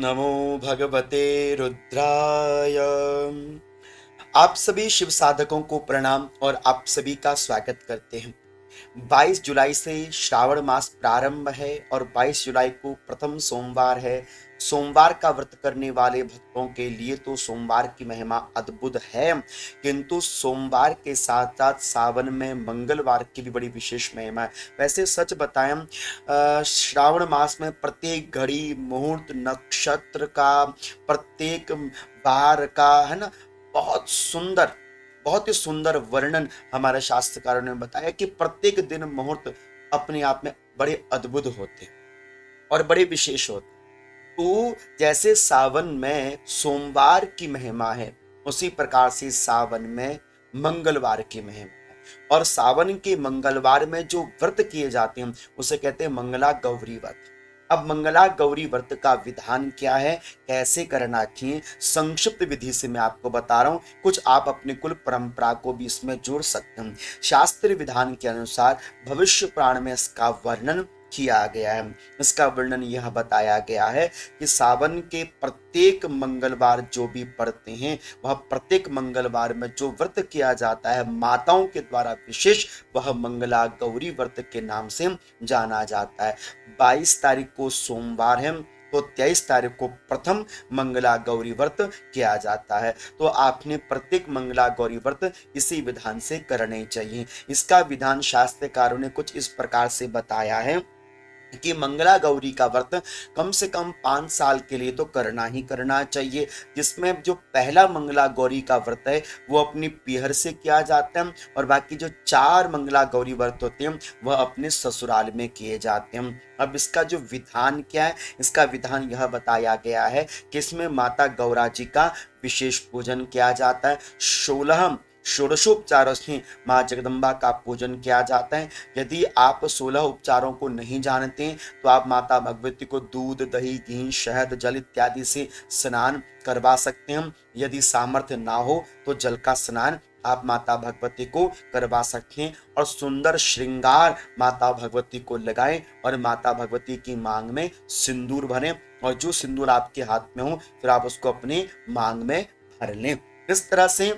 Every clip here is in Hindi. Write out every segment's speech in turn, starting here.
नमो भगवते रुद्राय। आप सभी शिव साधकों को प्रणाम और आप सभी का स्वागत करते हैं। 22 जुलाई से श्रावण मास प्रारंभ है और 22 जुलाई को प्रथम सोमवार है। सोमवार का व्रत करने वाले भक्तों के लिए तो सोमवार की महिमा अद्भुत है, किंतु सोमवार के साथ साथ सावन में मंगलवार की भी बड़ी विशेष महिमा है। वैसे सच बताएं, श्रावण मास में प्रत्येक घड़ी मुहूर्त नक्षत्र का, प्रत्येक बार का, है ना, बहुत सुंदर, बहुत ही सुंदर वर्णन हमारे शास्त्रकारों ने बताया कि प्रत्येक दिन मुहूर्त अपने आप में बड़े अद्भुत होते और बड़े विशेष होते। तो जैसे सावन में सोमवार की महिमा है, उसी प्रकार से सावन में मंगलवार की महिमा है। और सावन के मंगलवार में जो व्रत किए जाते हैं उसे कहते हैं मंगला गौरी व्रत। अब मंगला गौरी व्रत का विधान क्या है, कैसे करना चाहिए, संक्षिप्त विधि से मैं आपको बता रहा हूं। कुछ आप अपने कुल परंपरा को भी इसमें जोड़ सकते हैं। शास्त्र विधान के अनुसार भविष्य पुराण में इसका वर्णन किया गया है। इसका वर्णन यह बताया गया है कि सावन के प्रत्येक मंगलवार जो भी पड़ते हैं, वह प्रत्येक मंगलवार में जो व्रत किया जाता है माताओं के द्वारा विशेष, वह मंगला गौरी व्रत के नाम से जाना जाता है। 22 तारीख को सोमवार है तो 23 तारीख को प्रथम मंगला गौरी व्रत किया जाता है। तो आपने प्रत्येक मंगला गौरी व्रत इसी विधान से करने चाहिए। इसका विधान शास्त्रकारों ने कुछ इस प्रकार से बताया है कि मंगला गौरी का व्रत कम से कम 5 साल के लिए तो करना ही करना चाहिए, जिसमें जो पहला मंगला गौरी का व्रत है वो अपनी पीहर से किया जाता है और बाकी जो 4 मंगला गौरी व्रत होते हैं वह अपने ससुराल में किए जाते हैं। अब इसका जो विधान क्या है, इसका विधान यह बताया गया है कि इसमें माता गौरा जी का विशेष पूजन किया जाता है। 16 षोडशोपचारों से माँ जगदम्बा का पूजन किया जाता है। यदि आप 16 उपचारों को नहीं जानते तो आप माता भगवती को दूध, दही, घी, शहद, जल इत्यादि से स्नान करवा सकते हैं। यदि सामर्थ्य ना हो तो जल का स्नान आप माता भगवती को करवा सकते हैं और सुंदर श्रृंगार माता भगवती को लगाएं और माता भगवती की मांग में सिंदूर भरें और जो सिंदूर आपके हाथ में हो फिर आप उसको अपने मांग में भर लें। इस तरह से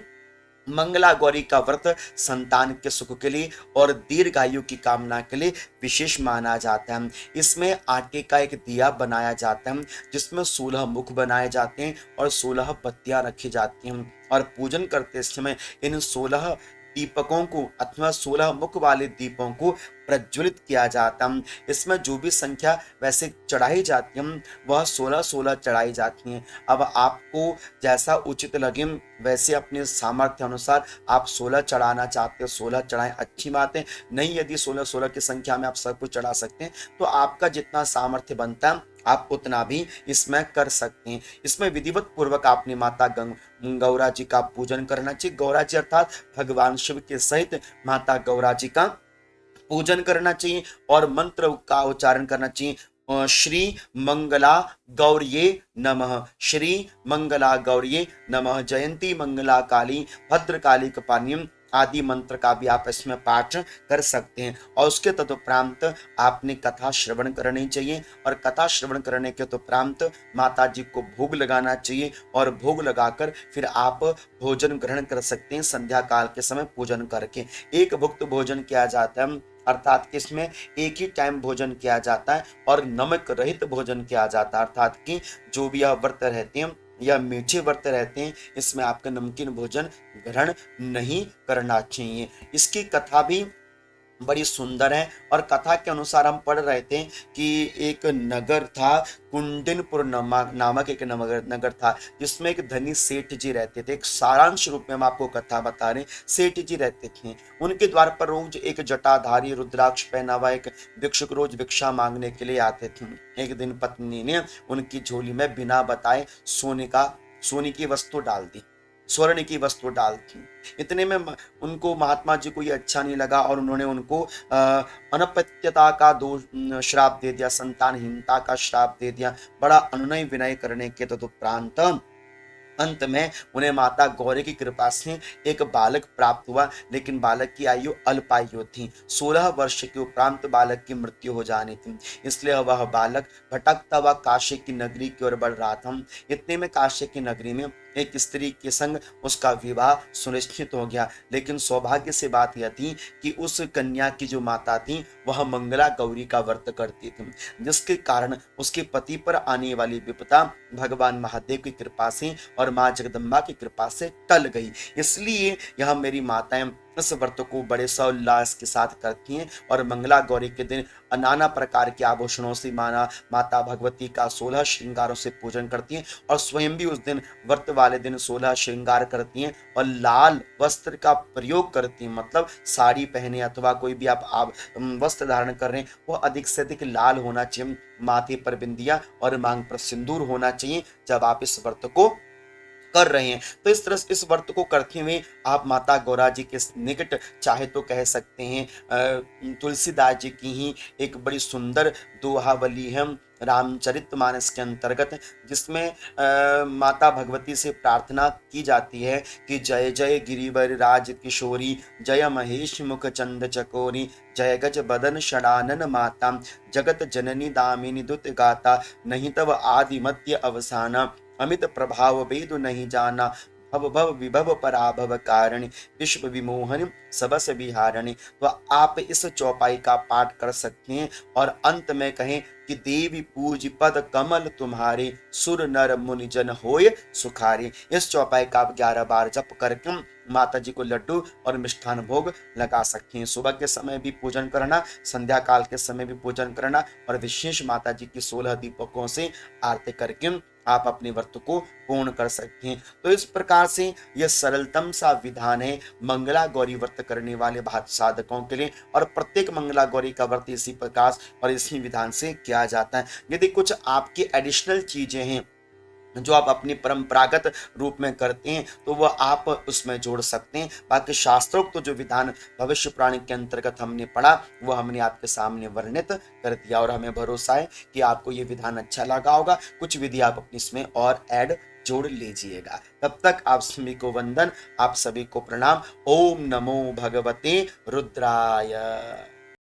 मंगला गौरी का व्रत संतान के सुख के लिए और दीर्घायु की कामना के लिए विशेष माना जाता है। इसमें आटे का एक दिया बनाया जाता है जिसमें 16 मुख बनाए जाते हैं और 16 पत्तियां रखी जाती हैं और पूजन करते समय इन 16 दीपकों को अथवा 16 मुख वाले दीपों को प्रज्वलित किया जाता है। इसमें जो भी संख्या वैसे चढ़ाई जाती है वह 16-16 चढ़ाई जाती हैं। अब आपको जैसा उचित लगे वैसे अपने सामर्थ्य अनुसार आप 16 चढ़ाना चाहते हो 16 चढ़ाएं, अच्छी बात है। नहीं, यदि 16-16 की संख्या में आप सब कुछ चढ़ा सकते हैं तो आपका जितना सामर्थ्य बनता है आप उतना भी इसमें कर सकते हैं। इसमें विधिवत पूर्वक आपने माता गौरा जी का पूजन करना चाहिए। गौरा जी अर्थात भगवान शिव के सहित माता गौरा जी का पूजन करना चाहिए और मंत्र का उच्चारण करना चाहिए। श्री मंगला गौर्ये नमः, श्री मंगला गौर्ये नमः, जयंती मंगला काली भद्रकाली कपालिनी आदि मंत्र का भी आप इसमें पाठ कर सकते हैं। और उसके तदुपरांत आपने कथा श्रवण करनी चाहिए और कथा श्रवण करने के तदुपरांत माता जी को भोग लगाना चाहिए और भोग लगाकर फिर आप भोजन ग्रहण कर सकते हैं। संध्या काल के समय पूजन करके एक भुक्त भोजन किया जाता है, अर्थात कि इसमें एक ही टाइम भोजन किया जाता है और नमक रहित भोजन किया जाता है, अर्थात कि जो भी आप व्रत रहते हैं या मीठे व्रत रहते हैं इसमें आपका नमकीन भोजन ग्रहण नहीं करना चाहिए। इसकी कथा भी बड़ी सुंदर है और कथा के अनुसार हम पढ़ रहे थे कि एक नगर था, कुंडिनपुर नामक एक नगर था जिसमें एक धनी सेठ जी रहते थे। एक सारांश रूप में हम आपको कथा बता रहे हैं। सेठ जी रहते थे, उनके द्वार पर रोज एक जटाधारी रुद्राक्ष पहना हुआ एक भिक्षुक रोज भिक्षा मांगने के लिए आते थे। एक दिन पत्नी ने उनकी झोली में बिना बताए सोने की वस्तु डाल दी, स्वर्ण की वस्तु डाल दी। इतने में उनको महात्मा जी को ये अच्छा नहीं लगा और उन्होंने उनको अनपत्यता का दोष श्राप दे दिया, संतानहीनता का श्राप दे दिया। बड़ा अनुनय विनय करने के तदुपरांत अंत में उन्हें माता गौरी की कृपा से एक बालक प्राप्त हुआ, लेकिन बालक की आयु अल्पायु थी। 16 वर्ष के उपरांत बालक की मृत्यु हो जानी थी, इसलिए वह बालक भटकता हुआ काशी की नगरी की ओर बढ़ रहा था। इतने में काशी की नगरी में एक स्त्री के संग उसका विवाह सुनिश्चित हो गया, लेकिन सौभाग्य से बात यह थी कि उस कन्या की जो माता थी वह मंगला गौरी का व्रत करती थी, जिसके कारण उसके पति पर आने वाली विपदा भगवान महादेव की कृपा से और माँ जगदम्बा की कृपा से टल गई। इसलिए यह मेरी माताएं इस व्रत को बड़े सौल्लास के साथ करती हैं और मंगला गौरी के दिन नाना प्रकार के आभूषणों से माता भगवती का 16 श्रृंगारों से पूजन करती हैं और स्वयं भी उस दिन व्रत वाले दिन 16 श्रृंगार करती हैं और लाल वस्त्र का प्रयोग करती हैं। मतलब साड़ी पहने अथवा कोई भी आप वस्त्र धारण कर रहे हैं वो अधिक से अधिक लाल होना चाहिए, माथे पर बिंदिया और मांग पर सिंदूर होना चाहिए जब आप इस व्रत को कर रहे हैं। तो इस तरह से इस व्रत को करते हुए आप माता गौरा जी के निकट चाहे तो कह सकते हैं तुलसीदास जी की ही एक बड़ी सुंदर दोहावली है रामचरितमानस के अंतर्गत, जिसमें माता भगवती से प्रार्थना की जाती है कि जय जय गिरिवर राज किशोरी, जय महेश मुख चंद चकोरी, जय गज बदन षडानन माता, जगत जननी दामिनी दुत गाता, नहीं तब आदि मध्य अवसाना, अमित प्रभाव वेद नहीं जाना, भव भव विभव पराभव कारिणी, विश्व विमोहन सबस विहारिणी। तो आप इस चौपाई का पाठ कर सकते हैं और अंत में कहें कि देवी पूज पद कमल तुम्हारे, सुर नर मुनि जन होय सुखारे। इस चौपाई का आप 11 बार जप करके माता जी को लड्डू और मिष्ठान भोग लगा सकते हैं। सुबह के समय भी पूजन करना, संध्या काल के समय भी पूजन करना और विशेष माता जी की 16 दीपकों से आरती करके आप अपने व्रत को पूर्ण कर सकते हैं। तो इस प्रकार से यह सरलतम सा विधान है मंगला गौरी व्रत करने वाले साधकों के लिए, और प्रत्येक मंगला गौरी का व्रत इसी प्रकार और इसी विधान से किया जाता है। यदि कुछ आपकी एडिशनल चीजें हैं जो आप अपनी परंपरागत रूप में करते हैं तो वह आप उसमें जोड़ सकते हैं। बाकी शास्त्रोक्त तो जो विधान भविष्य पुराण के अंतर्गत हमने पढ़ा वो हमने आपके सामने वर्णित कर दिया और हमें भरोसा है कि आपको ये विधान अच्छा लगा होगा। कुछ विधि आप अपनी इसमें और ऐड जोड़ लीजिएगा। तब तक आप सभी को वंदन, आप सभी को प्रणाम। ओम नमो भगवते रुद्राय।